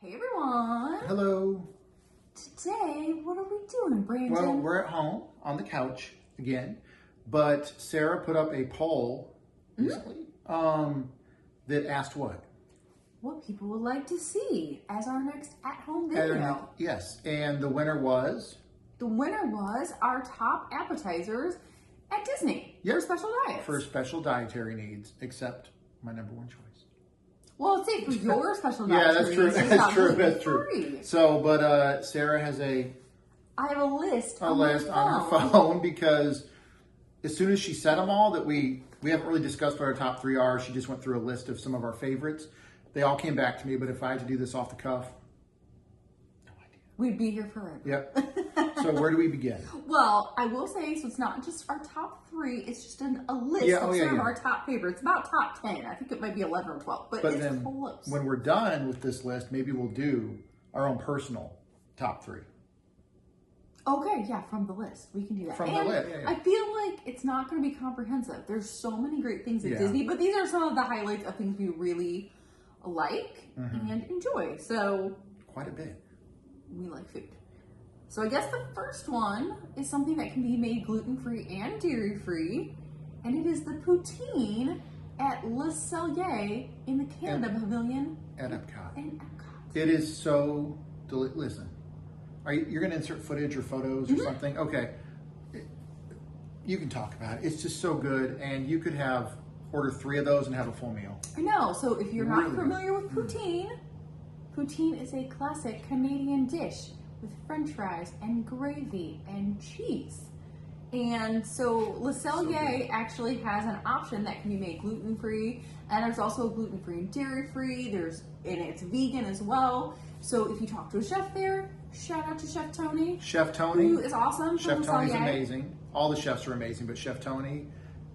Hey everyone! Hello. Today, what are we doing, Brandon? Well, we're at home on the couch again, but Sarah put up a poll recently that asked what? What people would like to see as our next at-home video. Yes, and the winner was? The winner was our top appetizers at Disney for special diets. For special dietary needs, except my number one choice. Well, let's say for your special dietary Yeah, that's true. needs. That's true. So, but Sarah has I have a list on her phone because as soon as she said them all, that we haven't really discussed what our top three are. She just went through a list of some of our favorites. They all came back to me, but if I had to do this off the cuff, no idea. We'd be here forever. Yep. So where do we begin? Well, I will say, so it's not just our top three, it's just a list of some of our top favorites. About top 10. I think it might be 11 or 12, but it's then a whole list. When we're done with this list, maybe we'll do our own personal top three. Okay, yeah, from the list. We can do that. From the list, yeah. I feel like it's not going to be comprehensive. There's so many great things at Disney, but these are some of the highlights of things we really like and enjoy. So quite a bit. We like food. So I guess the first one is something that can be made gluten-free and dairy-free, and it is the poutine at Le Cellier in the Canada Pavilion at Epcot. Epcot. It is so delicious. Listen, you're going to insert footage or photos or something? Okay. You can talk about it. It's just so good, and you could order 3 of those and have a full meal. I know. So if you're not familiar with poutine, poutine is a classic Canadian dish with French fries and gravy and cheese. And so Le Cellier actually has an option that can be made gluten-free, and there's also gluten-free and dairy-free. And it's vegan as well. So if you talk to a chef there, shout out to Chef Tony. Chef Tony. Who is awesome. Chef Tony's amazing. All the chefs are amazing, but Chef Tony,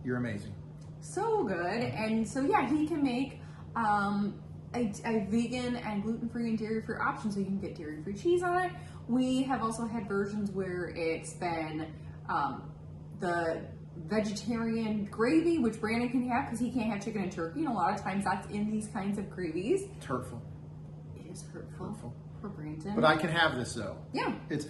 you're amazing. So good. And so yeah, he can make a vegan and gluten-free and dairy-free option, so you can get dairy-free cheese on it. We have also had versions where it's been the vegetarian gravy, which Brandon can have because he can't have chicken and turkey, and a lot of times that's in these kinds of gravies. It's hurtful. It is hurtful for Brandon. But I can have this though. Yeah. It's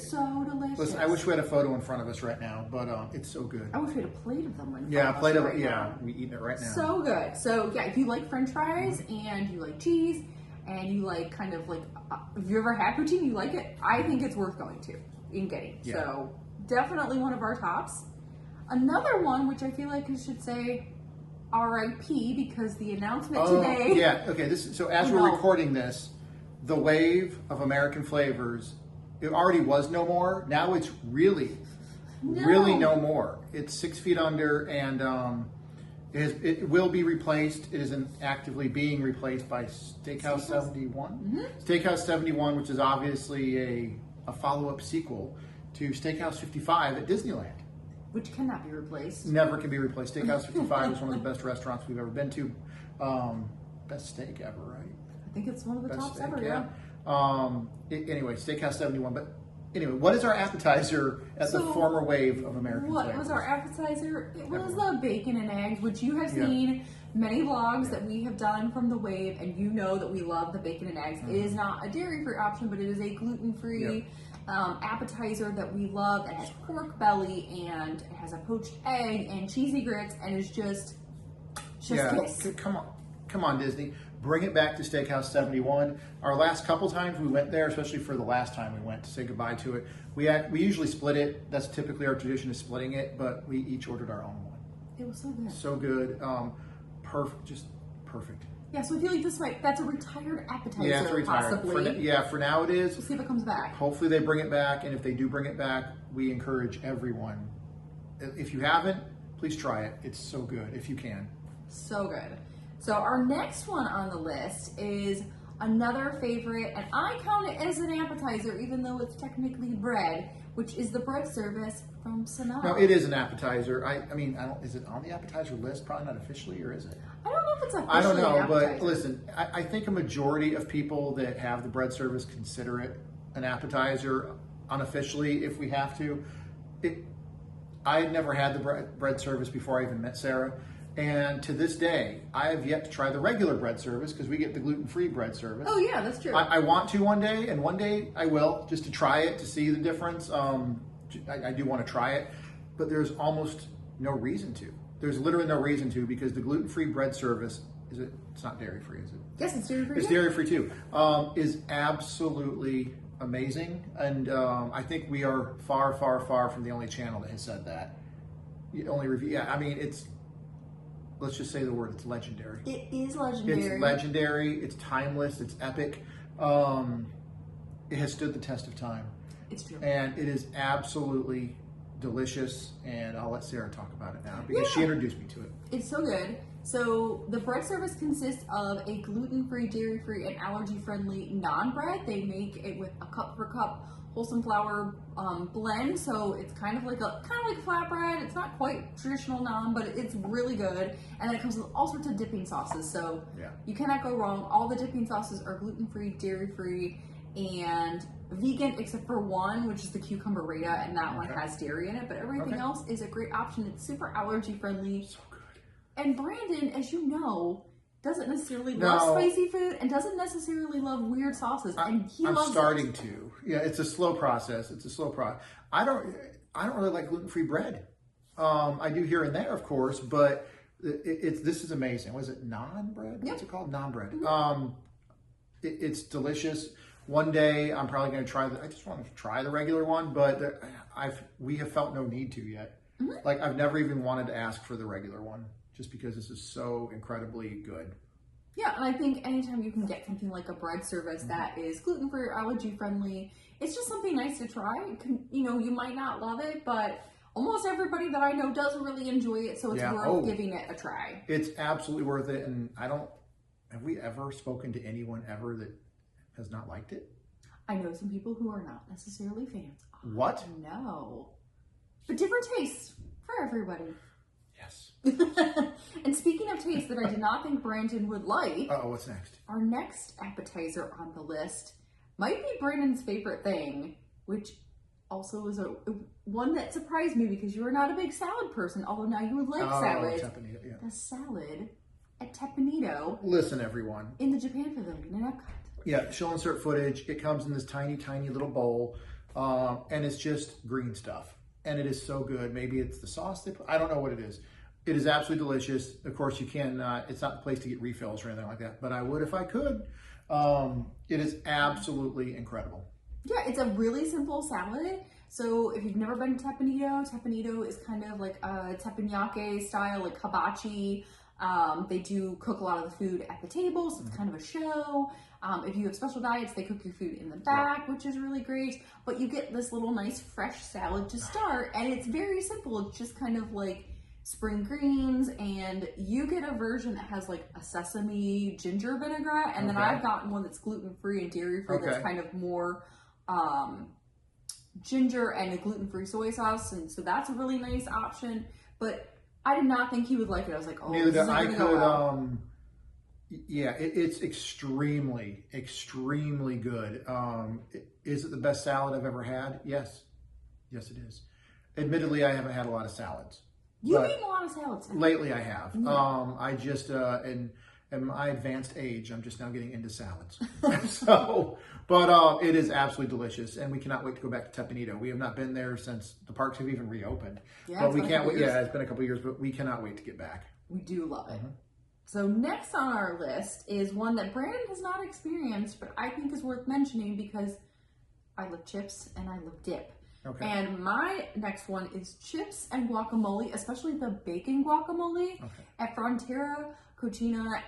so delicious. Listen, I wish we had a photo in front of us right now, but it's so good. I wish we had a plate of them. A plate of it. Yeah, we eating it right now. So good. So yeah, if you like French fries and you like cheese and you like if you ever had poutine, you like it, I think it's worth going to and getting. Yeah. So definitely one of our tops. Another one, which I feel like I should say R.I.P. because the announcement today. Yeah. Okay. So as we're recording this, the wave of American flavors, it already was no more. Now it's really no more. It's 6 feet under, and it will be replaced. It is actively being replaced by Steakhouse 71. Steakhouse 71, which is obviously a follow-up sequel to Steakhouse 55 at Disneyland. Which cannot be replaced. Never can be replaced. Steakhouse 55 is one of the best restaurants we've ever been to. Best steak ever, right? I think it's one of the best tops steak, ever, Anyway, Steakhouse 71. But anyway, what is our appetizer at the former wave of American flavors? What was our appetizer? It was the bacon and eggs, which you have seen many vlogs that we have done from the wave, and you know that we love the bacon and eggs. It is not a dairy-free option, but it is a gluten-free appetizer that we love. It has pork belly, and it has a poached egg and cheesy grits, and it's just kiss. Come on, Disney. Bring it back to Steakhouse 71. Our last couple times we went there, especially for the last time we went to say goodbye to it, we usually split it. That's typically our tradition, is splitting it, but we each ordered our own one. It was so good. So good. Perfect. Just perfect. Yeah, so I feel like that's a retired appetizer, possibly. For now it is. We'll see if it comes back. Hopefully they bring it back, and if they do bring it back, we encourage everyone. If you haven't, please try it. It's so good, if you can. So good. So our next one on the list is another favorite, and I count it as an appetizer, even though it's technically bread, which is the bread service from Sonata. No, it is an appetizer. Is it on the appetizer list? Probably not officially, or is it? I don't know if it's officially I don't know, an appetizer. But listen, I think a majority of people that have the bread service consider it an appetizer unofficially, if we have to. I had never had the bread service before I even met Sarah. And to this day, I have yet to try the regular bread service because we get the gluten-free bread service. Oh yeah, that's true. I want to one day, and one day I will, just to try it, to see the difference. I do want to try it, but there's almost no reason to. There's literally no reason to, because the gluten-free bread service, it's not dairy-free, is it? Yes, it's dairy-free. It's dairy-free too. Is absolutely amazing. And I think we are far, far, far from the only channel that has said that. The only review, yeah, I mean, let's just say the word, it's legendary. It is legendary. It's legendary, it's timeless, it's epic. It has stood the test of time. It's true. And it is absolutely delicious, and I'll let Sarah talk about it now because she introduced me to it. It's so good. So the bread service consists of a gluten-free, dairy-free, and allergy-friendly naan bread. They make it with a cup per cup wholesome flour blend, so it's kind of like a flatbread. It's not quite traditional naan, but it's really good. And then it comes with all sorts of dipping sauces, so you cannot go wrong. All the dipping sauces are gluten-free, dairy-free, and vegan, except for one, which is the cucumber rata, and that one has dairy in it. But everything else is a great option. It's super allergy-friendly. So good. And Brandon, as you know, doesn't necessarily love spicy food and doesn't necessarily love weird sauces. And I'm starting to. Yeah, it's a slow process. I don't really like gluten-free bread. I do here and there, of course, but this is amazing. What is it? Naan bread? What's it called? Naan bread. Mm-hmm. It's delicious. One day I'm probably going to try I just want to try the regular one, but we have felt no need to yet. Mm-hmm. Like, I've never even wanted to ask for the regular one, just because this is so incredibly good. Yeah, and I think anytime you can get something like a bread service that is gluten-free or allergy-friendly, it's just something nice to try. You might not love it, but almost everybody that I know does really enjoy it, so it's worth giving it a try. It's absolutely worth it, and have we ever spoken to anyone ever that has not liked it? I know some people who are not necessarily fans. What? No. But different tastes for everybody. Yes. And speaking of taste that I did not think Brandon would like. What's next? Our next appetizer on the list might be Brandon's favorite thing, which also is one that surprised me because you are not a big salad person, although now you would like salad. Tapenito, yeah. The salad at Tapenito. Listen, everyone. In the Japan Pavilion in Epcot. Yeah, she'll insert footage. It comes in this tiny, tiny little bowl, and it's just green stuff. And it is so good. Maybe it's the sauce they put. I don't know what it is. It is absolutely delicious. Of course, you can. It's not the place to get refills or anything like that, but I would if I could. It is absolutely incredible. Yeah, it's a really simple salad. So if you've never been to Tapenito is kind of like a teppanyaki style, like hibachi. They do cook a lot of the food at the table, so it's kind of a show. If you have special diets, they cook your food in the back, which is really great. But you get this little nice fresh salad to start, and it's very simple. It's just kind of like spring greens, and you get a version that has like a sesame ginger vinaigrette, and then I've gotten one that's gluten-free and dairy-free that's kind of more ginger and a gluten-free soy sauce, and so that's a really nice option. But I did not think he would like it. I was like, neither did I. Could it's extremely, extremely good. Is it the best salad I've ever had? Yes, it is. Admittedly, I haven't had a lot of salads. You've eaten a lot of salads. Lately, I have. Yeah. I just in my advanced age, I'm just now getting into salads. But it is absolutely delicious, and we cannot wait to go back to Tapenito. We have not been there since the parks have even reopened. Yeah, but we can't wait. Yeah, it's been a couple of years, but we cannot wait to get back. We do love it. So next on our list is one that Brandon has not experienced, but I think is worth mentioning because I love chips and I love dip. Okay. And my next one is chips and guacamole, especially the bacon guacamole at Frontera Cucina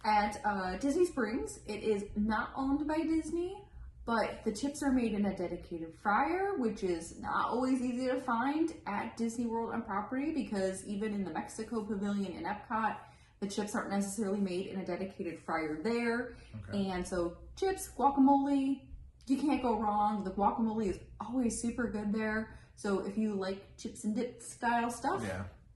at Disney Springs. It is not owned by Disney, but the chips are made in a dedicated fryer, which is not always easy to find at Disney World on property because even in the Mexico Pavilion in Epcot, the chips aren't necessarily made in a dedicated fryer there. Okay. And so chips, guacamole, you can't go wrong. The guacamole is always super good there. So if you like chips and dip style stuff,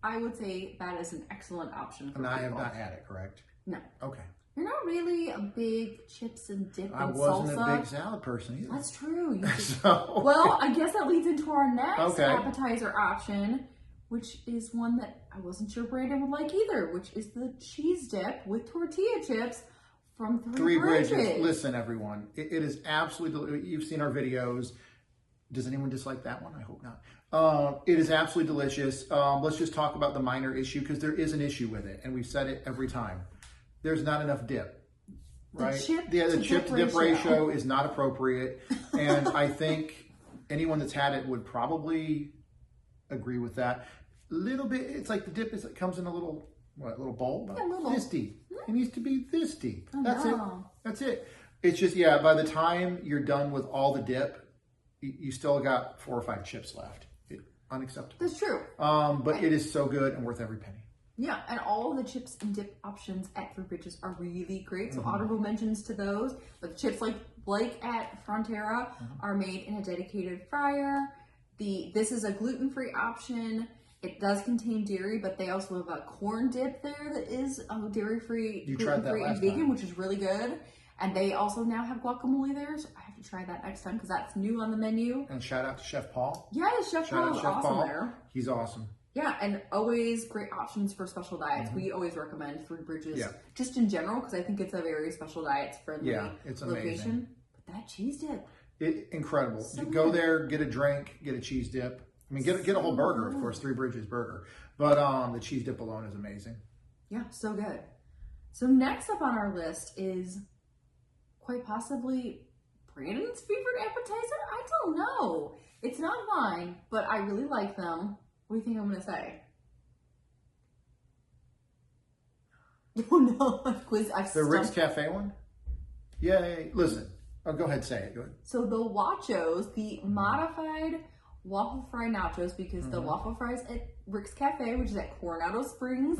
I would say that is an excellent option for people. I have not had it, correct? No. Okay. You're not really a big chips and dip and salsa. I wasn't a big salad person either. That's true. Well, I guess that leads into our next appetizer option, which is one that I wasn't sure Brandon would like either, which is the cheese dip with tortilla chips from Three Bridges. Listen, everyone, it is absolutely, you've seen our videos. Does anyone dislike that one? I hope not. It is absolutely delicious. Let's just talk about the minor issue, because there is an issue with it, and we've said it every time. There's not enough dip, right? The chip to dip ratio is not appropriate, and I think anyone that's had it would probably agree with that. A little bit, it's like the dip comes in a little bowl, this deep. It needs to be this deep. That's it. It's just, by the time you're done with all the dip, you still got 4 or 5 chips left. Unacceptable. That's true. But it is so good and worth every penny. Yeah, and all the chips and dip options at Three Bridges are really great. So honorable mentions to those. But the chips like at Frontera are made in a dedicated fryer. This is a gluten-free option. It does contain dairy, but they also have a corn dip there that is dairy-free, gluten-free, and vegan, which is really good. And they also now have guacamole there, so I have to try that next time because that's new on the menu. And shout out to Chef Paul. Yeah, Chef Paul is awesome there. He's awesome. Yeah, and always great options for special diets. We always recommend Three Bridges, just in general, because I think it's a very special diets-friendly it's location. amazing. But that cheese dip. Incredible. So you go there, get a drink, get a cheese dip. I mean, get a whole burger, of course, Three Bridges burger. But the cheese dip alone is amazing. Yeah, so good. So next up on our list is quite possibly Brandon's favorite appetizer? I don't know. It's not mine, but I really like them. What do you think I'm going to say? Oh no, the Rick's Cafe one? Yeah. Listen, go ahead, say it. Go ahead. So the Nachos, the modified waffle fry nachos, because the waffle fries at Rick's Cafe, which is at Coronado Springs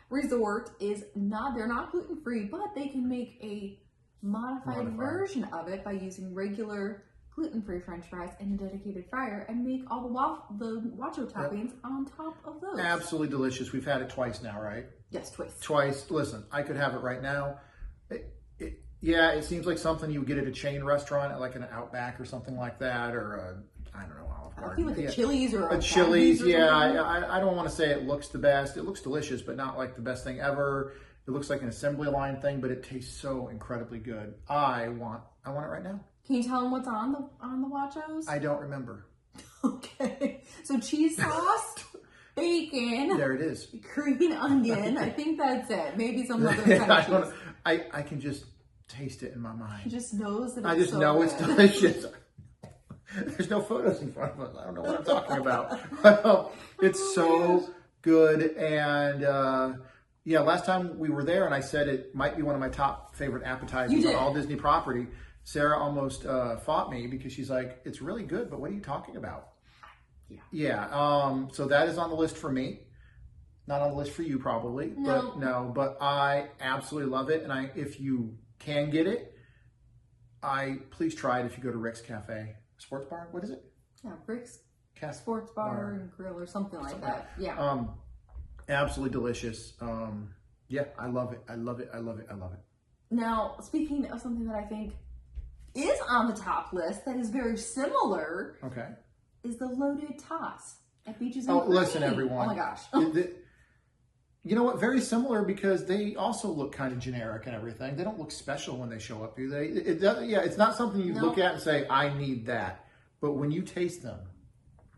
Resort, they're not gluten-free, but they can make a modified version of it by using regular gluten-free french fries in a dedicated fryer and make all the nacho toppings on top of those. Absolutely delicious. We've had it twice now, right? Yes, twice. Twice. Listen, I could have it right now. It seems like something you would get at a chain restaurant, like an Outback or something like that, or I don't know, Olive Garden. I feel like a Chili's or a Chili's. I don't want to say it looks the best. It looks delicious, but not like the best thing ever. It looks like an assembly line thing, but it tastes so incredibly good. I want it right now. Can you tell them what's on the Nachos? I don't remember. Okay. So cheese sauce, bacon. There it is. Green onion. I think that's it. Maybe some other kind of cheese. I can just taste it in my mind. He just knows that I just know it's delicious. There's no photos in front of us. I don't know what I'm talking about. It's so good. And last time we were there and I said it might be one of my top favorite appetizers on all Disney property, Sarah almost fought me because she's like, it's really good, but what are you talking about? So that is on the list for me. Not on the list for you probably, but I absolutely love it. And if you can get it, please try it if you go to Rick's Cafe. Sports bar? What is it? Yeah, Rick's Sports Bar and Grill or something like that. Yeah. Absolutely delicious. I love it. I love it. I love it. I love it. Now, speaking of something that I think is on the top list that is very similar, is the loaded Tots at Beaches and Cream. Listen, everyone. Oh my gosh. You know what? Very similar because they also look kind of generic and everything. They don't look special when they show up, do they? It's not something you look at and say, I need that. But when you taste them,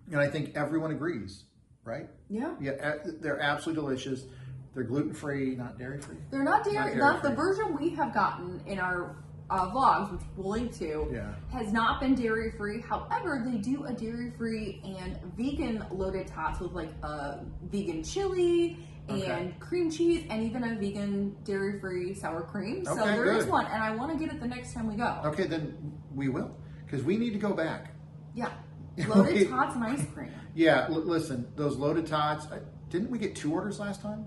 and I think everyone agrees, right? Yeah. Yeah, they're absolutely delicious. They're gluten-free, not dairy-free. They're not dairy. Not the version we have gotten in our vlogs, which we'll link to, has not been dairy-free. However, they do a dairy-free and vegan loaded Tots with like a vegan chili and cream cheese and even a vegan dairy-free sour cream. So there is one, and I want to get it the next time we go. Okay, then we will, because we need to go back. Yeah. Loaded Tots and ice cream. Yeah, listen, those loaded Tots, didn't we get 2 orders last time?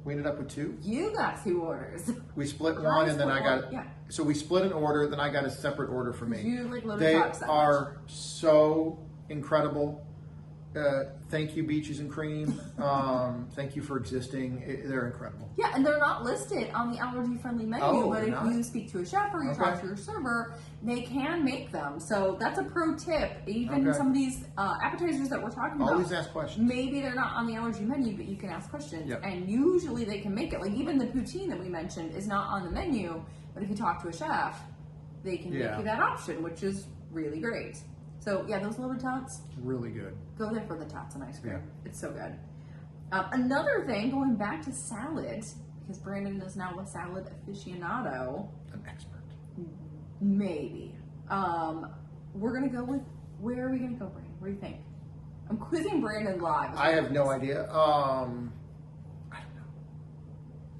We ended up with 2. You got 2 orders. We split one, and then I got. So we split an order, then I got a separate order for me. You like loaded They Tots that are so incredible. Thank you, Beaches and Cream. Thank you for existing. They're incredible. Yeah, and they're not listed on the allergy-friendly menu, but if you speak to a chef or you talk to your server, they can make them. So that's a pro tip. Even some of these appetizers that we're talking about. Always ask questions. Maybe they're not on the allergy menu, but you can ask questions. Yep. And usually they can make it. Like even the poutine that we mentioned is not on the menu, but if you talk to a chef, they can make you that option, which is really great. So yeah, those loaded tots. Really good. Go there for the tots and ice cream. Yeah. It's so good. Another thing, going back to salad, because Brandon is now a salad aficionado. An expert. Maybe. We're going to go with, where are we going to go, Brandon? What do you think? I'm quizzing Brandon live. I have no idea. I don't know.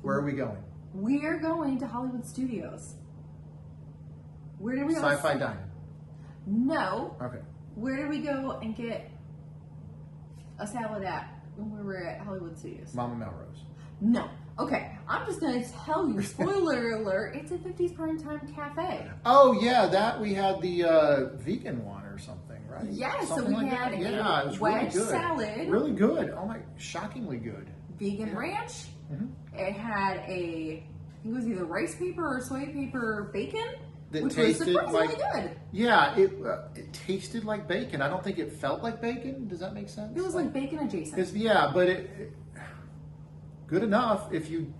Where are we going? We're going to Hollywood Studios. Where did we go? Sci-fi dining. No. Okay. Where did we go and get a salad at when we were at Hollywood Studios? Mama Melrose. No. Okay, I'm just going to tell you, spoiler alert, it's a 50s Primetime Cafe. Oh, yeah, that we had the vegan one or something, right? Yes, something so we like had that. a it was wedge really good. salad. Really good. Oh, my, shockingly good. Vegan ranch. It had I think it was either rice paper or soy paper bacon. That which tasted was surprisingly like good. Yeah, it tasted like bacon. I don't think it felt like bacon. Does that make sense? It was like bacon adjacent. Yeah, but it good enough if you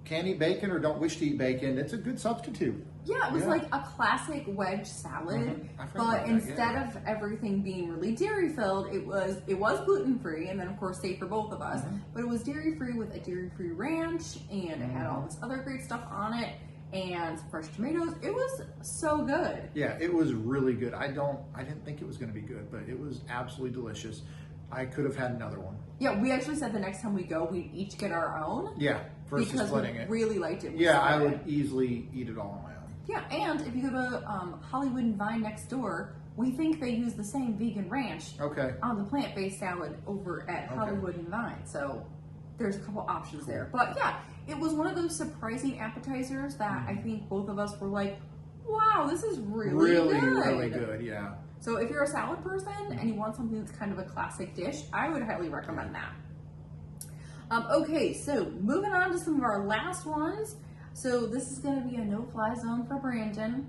can't eat bacon or don't wish to eat bacon. It's a good substitute. Yeah, it was like a classic wedge salad, but instead of everything being really dairy filled, it was gluten free, and then of course safe for both of us. But it was dairy free with a dairy free ranch, and it had all this other great stuff on it. And some fresh tomatoes. It was so good. Yeah, it was really good. I didn't think it was going to be good, but it was absolutely delicious. I could have had another one. Yeah, we actually said the next time we go, we each get our own. Yeah, versus splitting it. Really liked it. Yeah, I would easily eat it all on my own. Yeah, and if you go to Hollywood and Vine next door, we think they use the same vegan ranch on the plant-based salad over at Hollywood and Vine. So there's a couple options there. But yeah, it was one of those surprising appetizers that I think both of us were like, wow, this is really good. Really good, yeah. So if you're a salad person and you want something that's kind of a classic dish, I would highly recommend that. Okay, so moving on to some of our last ones. So this is going to be a no-fly zone for Brandon.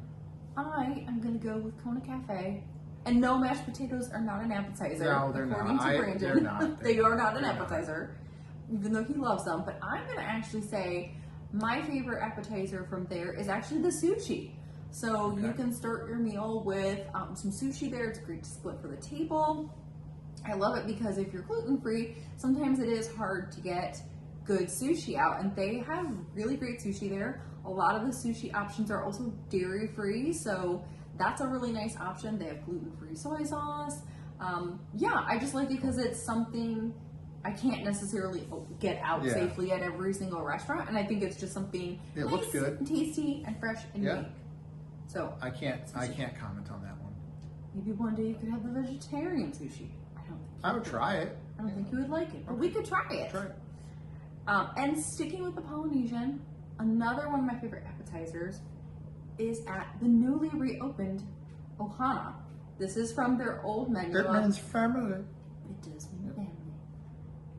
I am going to go with Kona Cafe. And no, mashed potatoes are not an appetizer. No, they're not. According to Brandon, they're not. They are not an appetizer. Even though he loves them. But I'm going to actually say my favorite appetizer from there is actually the sushi. So you can start your meal with some sushi there. It's great to split for the table. I love it because if you're gluten-free, sometimes it is hard to get good sushi out. And they have really great sushi there. A lot of the sushi options are also dairy-free. So that's a really nice option. They have gluten-free soy sauce. Yeah, I just like it because it's something I can't necessarily get out safely at every single restaurant, and I think it's just something it nice, looks good, and tasty, and fresh, and unique. So I can't comment on that one. Maybe one day you could have the vegetarian sushi. I would try it. I don't think you would like it, but we could try it. And sticking with the Polynesian, another one of my favorite appetizers is at the newly reopened Ohana. This is from their old menu. It means family. It does mean family.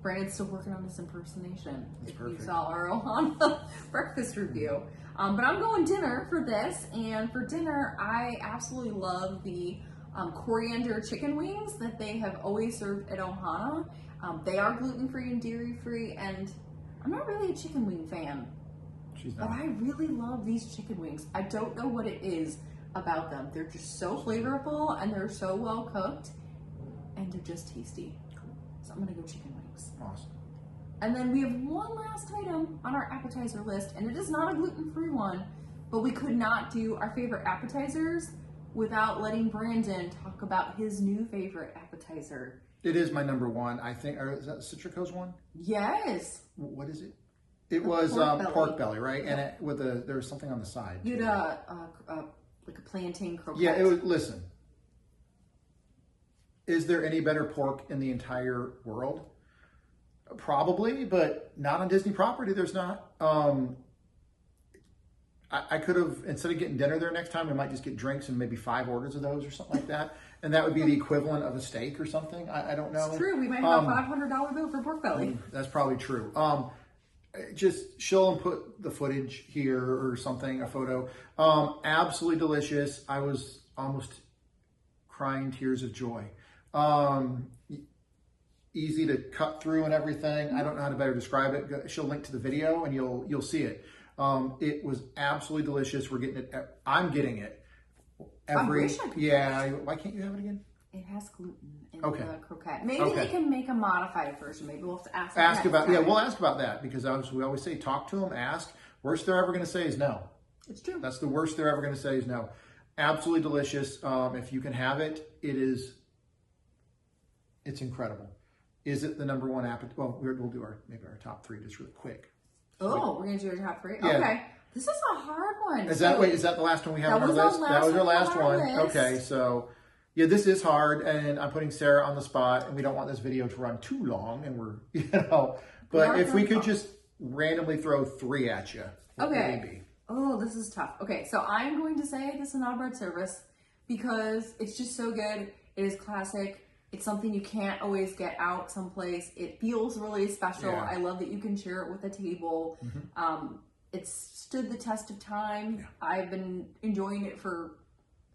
Brandon's still working on this impersonation. That's if perfect. you saw our Ohana breakfast review. But I'm going dinner for this, and for dinner, I absolutely love the coriander chicken wings that they have always served at Ohana. They are gluten-free and dairy-free, and I'm not really a chicken wing fan. But I really love these chicken wings. I don't know what it is about them. They're just so flavorful, and they're so well cooked, and they're just tasty. So I'm gonna go chicken wings. Awesome. And then we have one last item on our appetizer list, and it is not a gluten-free one, but we could not do our favorite appetizers without letting Brandon talk about his new favorite appetizer. It is my number one, I think. Or is that Citrico's one? Yes. What is it? It was pork belly, right? And it, with there was something on the side. You had like a plantain croquette. Yeah, it was. Listen, is there any better pork in the entire world? Probably, but not on Disney property. There's not. I could have, instead of getting dinner there next time, we might just get drinks and maybe 5 orders of those or something like that. And that would be the equivalent of a steak or something. I don't know. It's true. We might have a $500 bill for pork belly. That's probably true. She'll put the footage here or something, a photo. Absolutely delicious. I was almost crying tears of joy. Easy to cut through and everything. I don't know how to better describe it. She'll link to the video and you'll see it. It was absolutely delicious. We're getting it. I'm getting it. Yeah. Why can't you have it again? It has gluten in Okay. the croquette. Maybe they can make a modified version. Maybe we'll have to ask about. Yeah, we'll ask about that because we always say talk to them, ask. Worst they're ever going to say is no. It's true. That's the worst they're ever going to say is no. Absolutely delicious. If you can have it, it's incredible. Is it the number one appetite? Well, we'll do maybe our top 3 just really quick. Oh, we're going to do our top 3? Yeah. Okay. This is a hard one. Is that the last one we have on our list? That was our last one. Okay, so yeah, this is hard, and I'm putting Sarah on the spot, and we don't want this video to run too long, and but if we could just randomly throw 3 at you, what would they be? Oh, this is tough. Okay, so I'm going to say the Sanaa bread service because it's just so good. It is classic. It's something you can't always get out someplace. It feels really special. Yeah. I love that you can share it with a table. Mm-hmm. It's stood the test of time. Yeah. I've been enjoying it for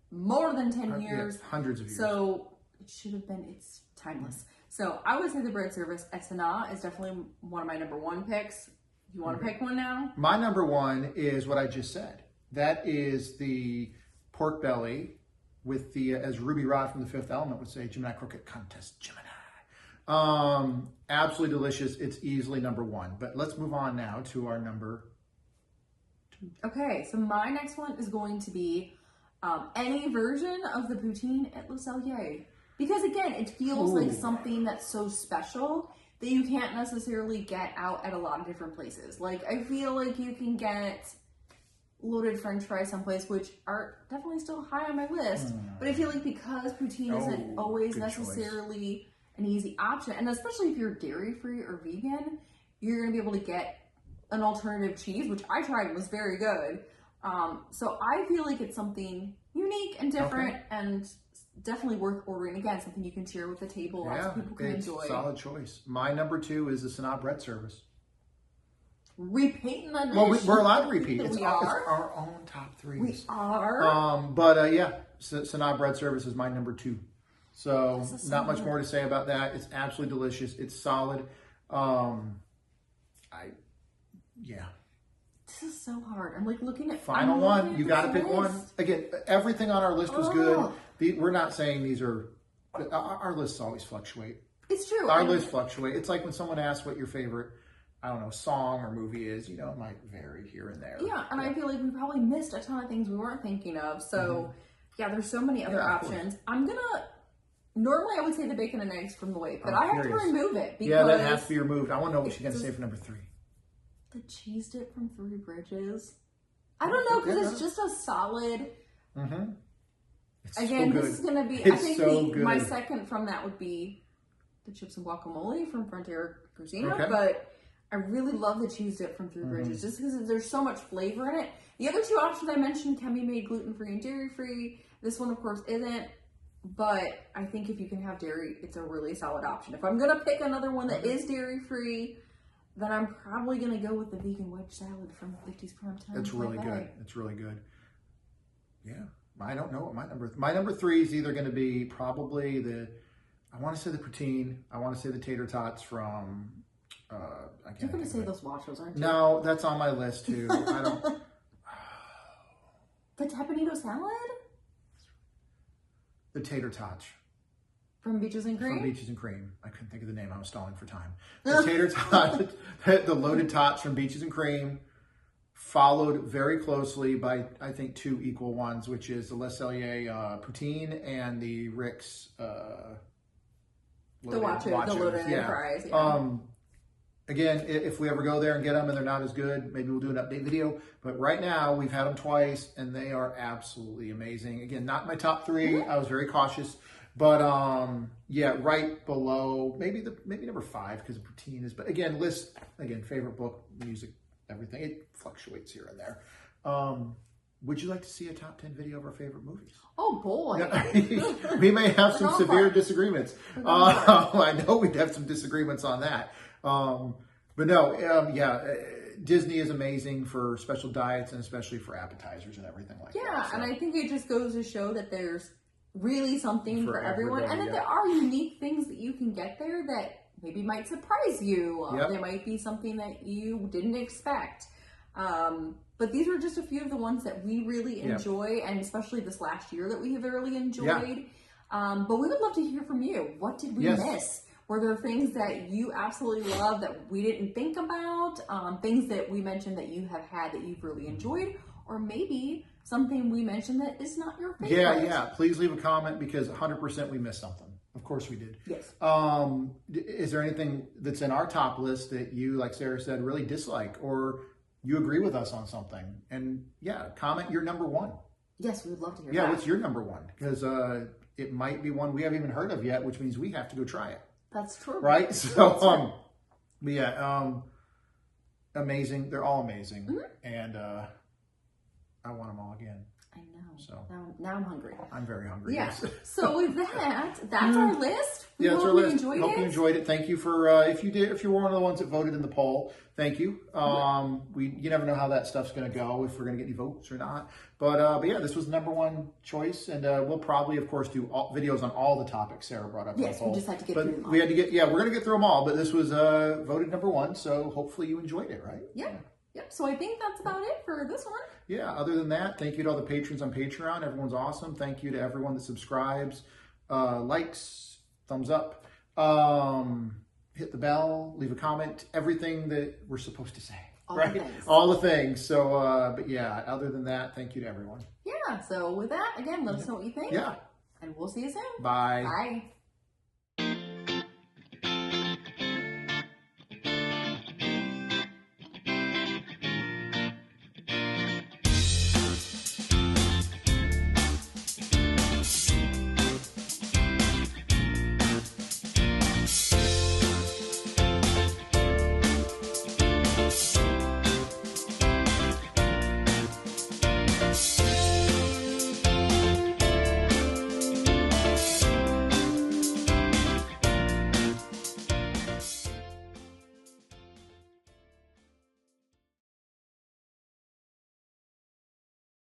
more than 10 years. Yeah, hundreds of years. So it's timeless. Mm-hmm. So I would say the bread service at Sanaa is definitely one of my number 1 picks. You want to pick one now? My number 1 is what I just said. That is the pork belly with the, as Ruby Rod from The Fifth Element would say, Gemini Croquette Contest, Gemini. Absolutely delicious. It's easily number 1. But let's move on now to our number 2. Okay, so my next one is going to be any version of the poutine at Le Cellier. Because again, it feels like something that's so special that you can't necessarily get out at a lot of different places. Like, I feel like you can get loaded French fries someplace, which are definitely still high on my list. But I feel like because poutine isn't always necessarily an easy option, and especially if you're dairy-free or vegan, you're going to be able to get an alternative cheese, which I tried and was very good. So I feel like it's something unique and different and definitely worth ordering. Again, something you can share with the table. Lots of people can enjoy. Solid choice. My number 2 is the Sanaa bread service. Repeating the dish. Well, we're allowed to repeat. It's our own top 3s. We are. Sanaa bread service is my number 2. So not much more to say about that. It's absolutely delicious. It's solid. This is so hard. I'm like looking at final one. You got to pick one. Again, everything on our list was good. We're not saying these are. Our lists always fluctuate. It's true. Our lists fluctuate. It's like when someone asks what your favorite, I don't know, song or movie is. It might vary here and there. Yeah, and I feel like we probably missed a ton of things we weren't thinking of. So, there's so many other options. I'm gonna. Normally, I would say the bacon and eggs from the weight, but I have to remove it because that has to be removed. I want to know what she's gonna say for number 3. The cheese dip from Three Bridges. I don't know because it's just a solid. Again, this is gonna be. I think my second from that would be the chips and guacamole from Frontier Cuisine, but I really love the cheese dip from Three Bridges just because there's so much flavor in it. The other 2 options I mentioned can be made gluten-free and dairy-free. This one, of course, isn't. But I think if you can have dairy, it's a really solid option. If I'm going to pick another one that is dairy-free, then I'm probably going to go with the vegan wedge salad from 50's Primetime. It's really good. It's really good. Yeah. I don't know what my number 3 is either going to be probably I want to say the poutine. I want to say the tater tots from, You're going to say those nachos, aren't you? No, that's on my list too. I don't. The tapenito salad? The tater tots. From Beaches and Cream? From Beaches and Cream. I couldn't think of the name. I was stalling for time. The tater tots, the loaded tots from Beaches and Cream, followed very closely by, I think, 2 equal ones, which is the Le Cellier poutine and the Rick's loaded fries. Again, if we ever go there and get them and they're not as good, maybe we'll do an update video. But right now, we've had them twice, and they are absolutely amazing. Again, not my top 3. I was very cautious. But, right below, maybe number 5, because poutine is... But again, favorite book, music, everything. It fluctuates here and there. Would you like to see a top 10 video of our favorite movies? Oh boy. We may have some severe disagreements. I know we'd have some disagreements on that. But no, Disney is amazing for special diets and especially for appetizers and everything like that. Yeah, and I think it just goes to show that there's really something for everyone, and that there are unique things that you can get there that maybe might surprise you. There might be something that you didn't expect. But these are just a few of the ones that we really enjoy, and especially this last year that we have really enjoyed. But we would love to hear from you. What did we miss? Were there things that you absolutely love that we didn't think about? Things that we mentioned that you have had that you've really enjoyed? Or maybe something we mentioned that is not your favorite? Yeah. Please leave a comment because 100% we missed something. Of course we did. Yes. Is there anything that's in our top list that you, like Sarah said, really dislike, or you agree with us on something? And comment your number one. Yes, we would love to hear that. Yeah, what's your number one? Because it might be one we haven't even heard of yet, which means we have to go try it. That's true. Right? So, amazing. They're all amazing. Mm-hmm. And I want them all again. I know. So now I'm hungry. I'm very hungry. Yeah. So with that's our list. We hope our list. Hope you enjoyed it. Thank you for if you were one of the ones that voted in the poll. Thank you. You never know how that stuff's going to go, if we're going to get any votes or not. But this was the number one choice, and we'll probably, of course, do videos on all the topics Sarah brought up. Yes, we just had to get through them all. We had to we're going to get through them all. But this was voted number one, so hopefully you enjoyed it, right? Yeah. Yep, so I think that's about it for this one. Yeah, other than that, thank you to all the patrons on Patreon. Everyone's awesome. Thank you to everyone that subscribes, likes, thumbs up, hit the bell, leave a comment, everything that we're supposed to say. All the things. So, other than that, thank you to everyone. Yeah, so with that, again, let us know what you think. Yeah. And we'll see you soon. Bye. Bye.